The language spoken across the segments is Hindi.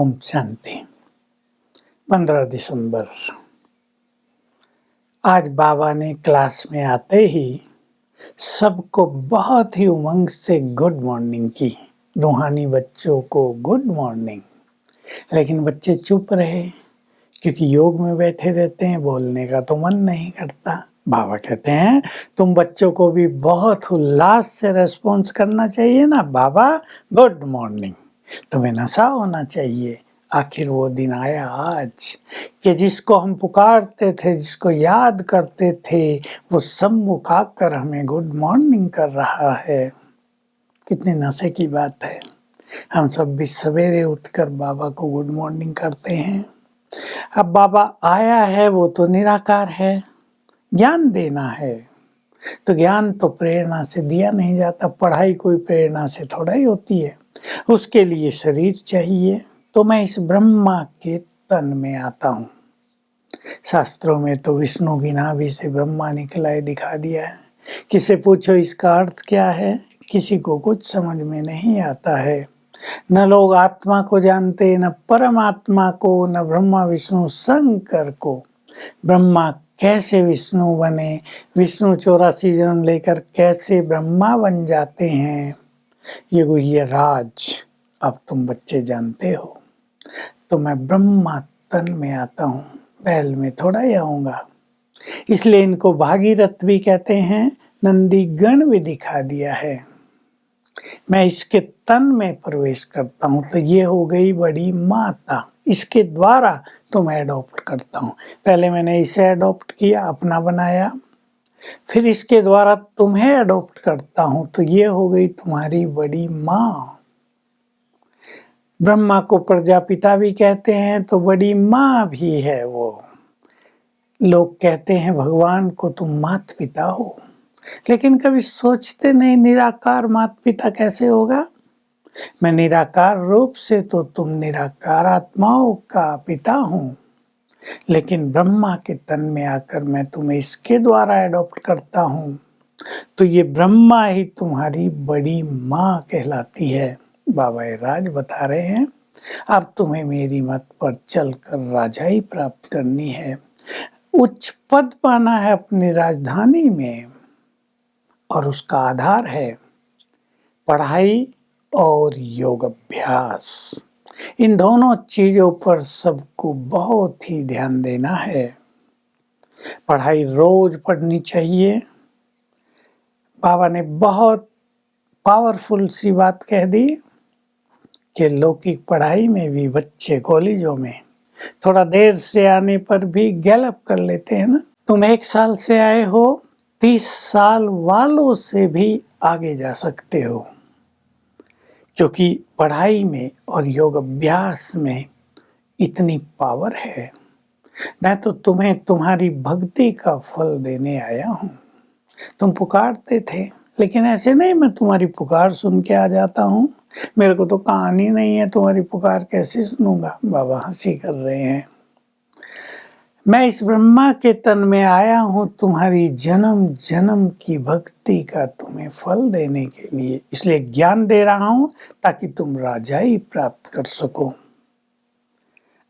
ओम शांति। 15 दिसंबर। आज बाबा ने क्लास में आते ही सबको बहुत ही उमंग से गुड मॉर्निंग की। रूहानी बच्चों को गुड मॉर्निंग। लेकिन बच्चे चुप रहे क्योंकि योग में बैठे रहते हैं, बोलने का तो मन नहीं करता। बाबा कहते हैं तुम बच्चों को भी बहुत उल्लास से रेस्पॉन्स करना चाहिए ना। बाबा गुड मॉर्निंग, तुम्हें नशा होना चाहिए। आखिर वो दिन आया आज कि जिसको हम पुकारते थे, जिसको याद करते थे, वो सम्मुख आकर हमें गुड मॉर्निंग कर रहा है। कितने नशे की बात है। हम सब भी सवेरे उठकर बाबा को गुड मॉर्निंग करते हैं। अब बाबा आया है, वो तो निराकार है, ज्ञान देना है। तो ज्ञान तो प्रेरणा से दिया नहीं जाता। पढ़ाई कोई प्रेरणा से थोड़ा ही होती है, उसके लिए शरीर चाहिए। तो मैं इस ब्रह्मा के तन में आता हूँ। शास्त्रों में तो विष्णु की नाभि से ब्रह्मा निकला है, दिखा दिया है। किसे पूछो इसका अर्थ क्या है, किसी को कुछ समझ में नहीं आता है। न लोग आत्मा को जानते, न परमात्मा को, न ब्रह्मा विष्णु शंकर को। ब्रह्मा कैसे विष्णु बने, विष्णु 84 जन्म लेकर कैसे ब्रह्मा बन जाते हैं, ये राज अब तुम बच्चे जानते हो। तो मैं ब्रह्मा तन में आता हूँ, बैल में थोड़ा ही आऊँगा। इसलिए इनको भागीरथ भी कहते हैं, नंदी गण भी दिखा दिया है। मैं इसके तन में प्रवेश करता हूँ तो ये हो गई बड़ी माता। इसके द्वारा तो मैं अडॉप्ट करता हूँ। पहले मैंने इसे अडॉप्ट किया, अपना बनाया, फिर इसके द्वारा तुम्हें अडॉप्ट करता हूँ तो ये हो गई तुम्हारी बड़ी माँ। ब्रह्मा को प्रजापिता भी कहते हैं तो बड़ी माँ भी है वो। लोग कहते हैं भगवान को तुम माता पिता हो, लेकिन कभी सोचते नहीं निराकार माता पिता कैसे होगा। मैं निराकार रूप से तो तुम निराकार आत्माओं का पिता हूँ, लेकिन ब्रह्मा के तन में आकर मैं तुम्हें इसके द्वारा अडॉप्ट करता हूँ तो ये ब्रह्मा ही तुम्हारी बड़ी माँ कहलाती है। बाबा राज बता रहे हैं अब तुम्हें मेरी मत पर चलकर राजाई प्राप्त करनी है, उच्च पद पाना है अपनी राजधानी में, और उसका आधार है पढ़ाई और योग अभ्यास। इन दोनों चीजों पर सबको बहुत ही ध्यान देना है। पढ़ाई रोज पढ़नी चाहिए। बाबा ने बहुत पावरफुल सी बात कह दी कि लौकिक पढ़ाई में भी बच्चे कॉलेजों में थोड़ा देर से आने पर भी गैलअप कर लेते हैं ना। तुम 1 साल से आए हो, 30 साल वालों से भी आगे जा सकते हो, क्योंकि पढ़ाई में और योग अभ्यास में इतनी पावर है। मैं तो तुम्हें तुम्हारी भक्ति का फल देने आया हूँ। तुम पुकारते थे, लेकिन ऐसे नहीं मैं तुम्हारी पुकार सुन के आ जाता हूँ। मेरे को तो कहानी नहीं है, तुम्हारी पुकार कैसे सुनूंगा। बाबा हंसी कर रहे हैं। मैं इस ब्रह्मा के तन में आया हूँ तुम्हारी जन्म जन्म की भक्ति का तुम्हें फल देने के लिए। इसलिए ज्ञान दे रहा हूँ ताकि तुम राजाई प्राप्त कर सको।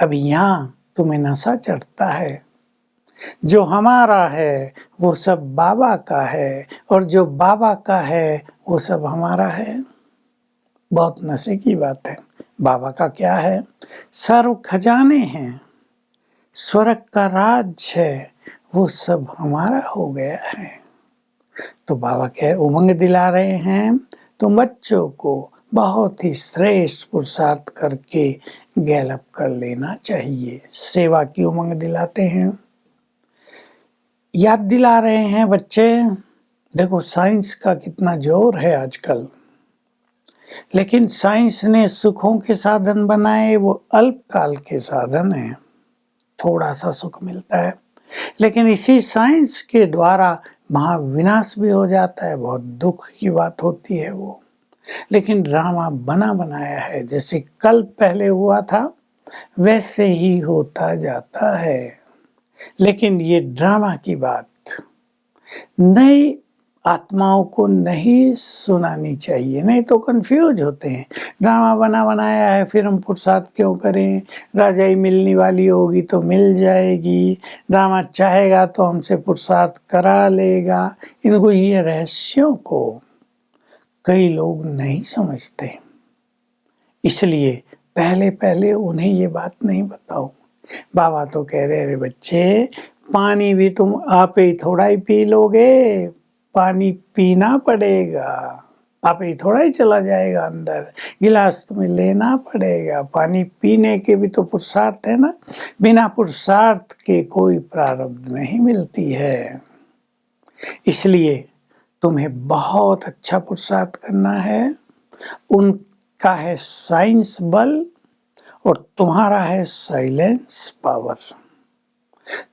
अब यहाँ तुम्हें नशा चढ़ता है, जो हमारा है वो सब बाबा का है, और जो बाबा का है वो सब हमारा है। बहुत नशे की बात है। बाबा का क्या है, सर्व खजाने हैं, स्वर्ग का राज है, वो सब हमारा हो गया है। तो बाबा क्या उमंग दिला रहे हैं, तुम बच्चों को बहुत ही श्रेष्ठ पुरुषार्थ करके गैलअप कर लेना चाहिए। सेवा की उमंग दिलाते हैं, याद दिला रहे हैं बच्चे। देखो साइंस का कितना जोर है आजकल, लेकिन साइंस ने सुखों के साधन बनाए, वो अल्पकाल के साधन हैं, थोड़ा सा सुख मिलता है। लेकिन इसी साइंस के द्वारा महाविनाश भी हो जाता है, बहुत दुख की बात होती है वो। लेकिन ड्रामा बना बनाया है, जैसे कल पहले हुआ था वैसे ही होता जाता है। लेकिन ये ड्रामा की बात नई आत्माओं को नहीं सुनानी चाहिए, नहीं तो कंफ्यूज होते हैं। ड्रामा बना बनाया है, फिर हम पुरुषार्थ क्यों करें? राजाई मिलने वाली होगी तो मिल जाएगी, ड्रामा चाहेगा तो हमसे पुरुषार्थ करा लेगा। इनको ये रहस्यों को कई लोग नहीं समझते, इसलिए पहले पहले उन्हें ये बात नहीं बताओ। बाबा तो कह रहे, अरे बच्चे, पानी भी तुम आप ही थोड़ा ही पी लोगे, पानी पीना पड़ेगा, आप ही थोड़ा ही चला जाएगा अंदर, गिलास तुम्हें लेना पड़ेगा। पानी पीने के भी तो पुरुषार्थ है ना, बिना पुरुषार्थ के कोई प्रारब्ध नहीं मिलती है। इसलिए तुम्हें बहुत अच्छा पुरुषार्थ करना है। उनका है साइंस बल और तुम्हारा है साइलेंस पावर।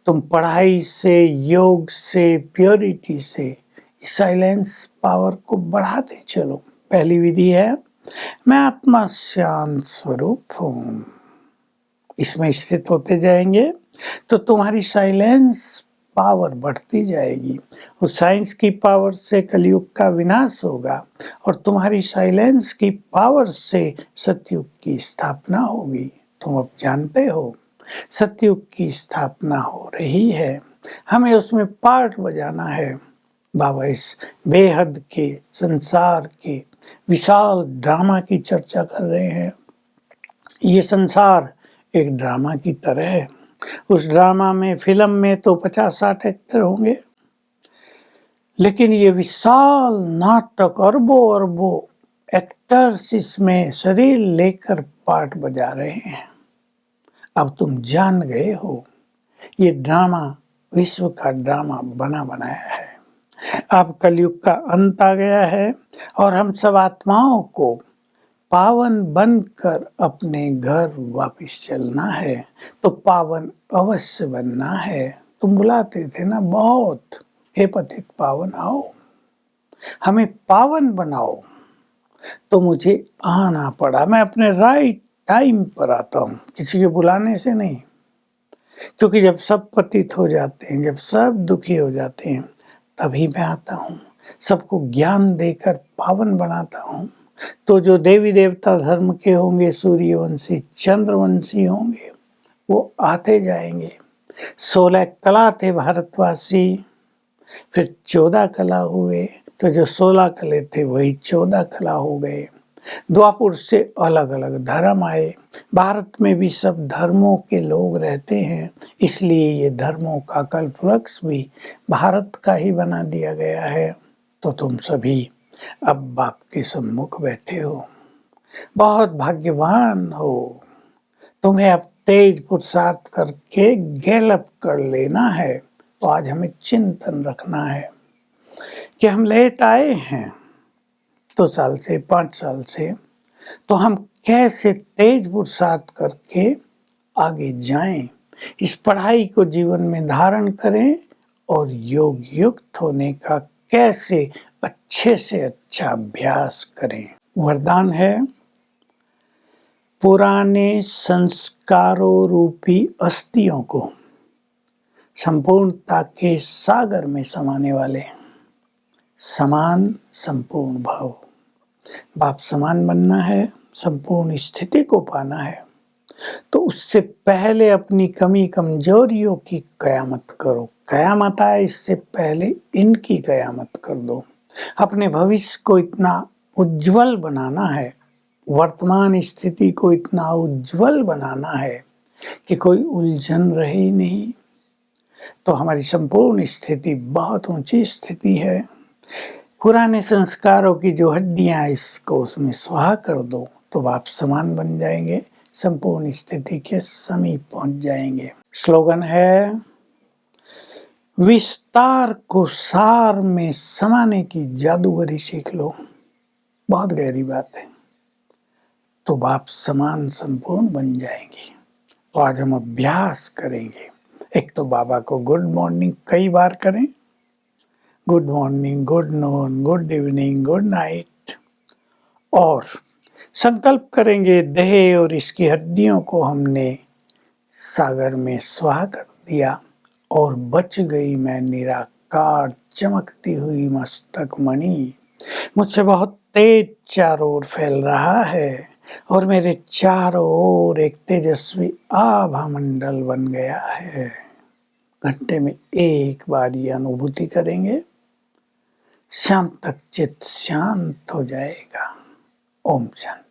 तुम पढ़ाई से, योग से, प्योरिटी से साइलेंस पावर को बढ़ाते चलो। पहली विधि है, मैं आत्मा शांत स्वरूप हूँ। इसमें स्थित होते जाएंगे तो तुम्हारी साइलेंस पावर बढ़ती जाएगी। उस साइंस की पावर से कलयुग का विनाश होगा और तुम्हारी साइलेंस की पावर से सतयुग की स्थापना होगी। तुम अब जानते हो सतयुग की स्थापना हो रही है, हमें उसमें पार्ट बजाना है। बाबा इस बेहद के संसार के विशाल ड्रामा की चर्चा कर रहे हैं। ये संसार एक ड्रामा की तरह है। उस ड्रामा में, फिल्म में तो 50-60 एक्टर होंगे, लेकिन ये विशाल नाटक, अरबों अरबों एक्टर्स इसमें शरीर लेकर पार्ट बजा रहे हैं। अब तुम जान गए हो, ये ड्रामा विश्व का ड्रामा बना बनाया है। अब कलयुग का अंत आ गया है और हम सब आत्माओं को पावन बनकर अपने घर वापस चलना है। तो पावन अवश्य बनना है। तुम बुलाते थे ना बहुत, हे पतित पावन आओ, हमें पावन बनाओ। तो मुझे आना पड़ा, मैं अपने राइट टाइम पर आता हूँ, किसी के बुलाने से नहीं। क्योंकि जब सब पतित हो जाते हैं, जब सब दुखी हो जाते हैं, तभी मैं आता हूँ, सबको ज्ञान देकर पावन बनाता हूँ। तो जो देवी देवता धर्म के होंगे, सूर्यवंशी, चंद्रवंशी होंगे, वो आते जाएंगे। 16 कला थे भारतवासी, फिर 14 कला हुए, तो जो 16 कले थे वही 14 कला हो गए। द्वापुर से अलग अलग धर्म आए। भारत में भी सब धर्मों के लोग रहते हैं, इसलिए ये धर्मों का कल्प वृक्ष भी भारत का ही बना दिया गया है। तो तुम सभी अब बाप के सम्मुख बैठे हो, बहुत भाग्यवान हो। तुम्हें अब तेज पुरुषार्थ करके गैलअप कर लेना है। तो आज हमें चिंतन रखना है कि हम लेट आए हैं 2 साल से, 5 साल से, तो हम कैसे तेज पुरुषार्थ करके आगे जाएं, इस पढ़ाई को जीवन में धारण करें और योग युक्त होने का कैसे अच्छे से अच्छा अभ्यास करें। वरदान है, पुराने संस्कारों रूपी अस्थियों को संपूर्णता के सागर में समाने वाले समान संपूर्ण भाव। बाप समान बनना है, संपूर्ण स्थिति को पाना है, तो उससे पहले अपनी कमी कमजोरियों की कयामत करो। कयामत आए इससे पहले इनकी कयामत कर दो। अपने भविष्य को इतना उज्जवल बनाना है, वर्तमान स्थिति को इतना उज्जवल बनाना है कि कोई उलझन रही नहीं। तो हमारी संपूर्ण स्थिति बहुत ऊंची स्थिति है। पुराने संस्कारों की जो हड्डियां, इसको उसमें स्वाहा कर दो, तो आप समान बन जाएंगे, संपूर्ण स्थिति के समीप पहुंच जाएंगे। स्लोगन है, विस्तार को सार में समाने की जादूगरी सीख लो। बहुत गहरी बात है। तो आप समान संपूर्ण बन जाएंगे। तो आज हम अभ्यास करेंगे। एक तो बाबा को गुड मॉर्निंग कई बार करें, good morning, good noon, good evening, good night, और संकल्प करेंगे देह और इसकी हड्डियों को हमने सागर में स्वाहा कर दिया और बच गई मैं निराकार चमत्कार चमकती हुई मस्तक मणि मुझसे बहुत तेज चारों ओर फैल रहा है और मेरे चारों ओर एक तेजस्वी आभा मंडल बन गया है। घंटे में एक बार ये अनुभूति करेंगे, शाम तक चित्त शांत हो जाएगा। ओम शांति।